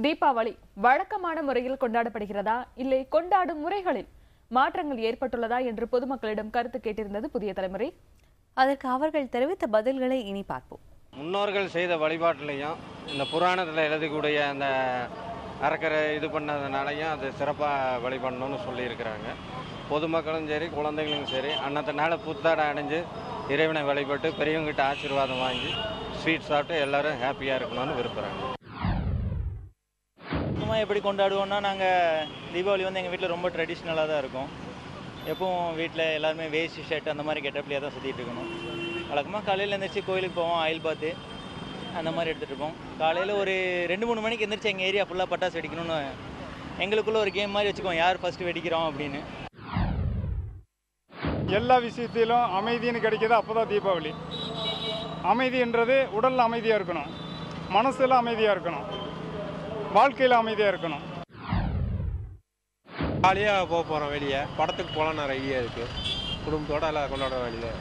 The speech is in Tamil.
தீபாவளி வழக்கமான முறையில் கொண்டாடப்படுகிறதா இல்லை கொண்டாடும் முறைகளில் மாற்றங்கள் ஏற்பட்டுள்ளதா என்று பொதுமக்களிடம் கருத்து கேட்டிருந்தது புதிய தலைமுறை. அதற்கு அவர்கள் தெரிவித்த பதில்களை இனி பார்ப்போம். முன்னோர்கள் செய்த வழிபாட்டிலையும் இந்த புராணத்தில் எழுதக்கூடிய அந்த அறக்கரை இது பண்ணதுனாலையும் அது சிறப்பாக வழிபடணும்னு சொல்லியிருக்கிறாங்க. பொதுமக்களும் சரி குழந்தைகளும் சரி அன்னத்தினால புத்தாடை அணிஞ்சு இறைவனை வழிபட்டு பெரியவங்ககிட்ட ஆசீர்வாதம் வாங்கி ஸ்வீட் சாப்பிட்டு எல்லாரும் ஹாப்பியாக இருக்கணும்னு விரும்புகிறாங்க. எப்படி கொண்டாடுவோம்னா, நாங்கள் தீபாவளி எங்கள் வீட்டில் ரொம்ப ட்ரெடிஷ்னலாக தான் இருக்கும். எப்பவும் வீட்டில் எல்லாருமே வேஸ்ட் ஷர்ட் அந்த மாதிரி கெட்டப்லேயே தான் சுற்றிட்டு இருக்கணும். வழக்கமாக காலையில் எழுந்திரிச்சு கோயிலுக்கு போவோம், ஆயில் பார்த்து அந்த மாதிரி எடுத்துகிட்டு இருப்போம். காலையில் ஒரு 2-3 மணிக்கு எழுந்திரிச்சு எங்கள் ஏரியா ஃபுல்லாக பட்டாசு வெடிக்கணும்னு எங்களுக்குள்ளே ஒரு கேம் மாதிரி வச்சுக்குவோம், யார் ஃபஸ்ட்டு வெடிக்கிறோம் அப்படின்னு. எல்லா விஷயத்திலும் அமைதின்னு கிடைக்கிது. அப்போ தான் தீபாவளி. அமைதின்றது உடலில் அமைதியாக இருக்கணும், மனசில் அமைதியாக இருக்கணும், வாழ்க்கையில் அமைதியாக இருக்கணும். ஜாலியாக போக போகிறோம் வெளியே, படத்துக்கு போகலான்னு நிறைய ஐடியா இருக்குது. குடும்பத்தோடு எல்லாம் கொண்டாட வேண்டியது.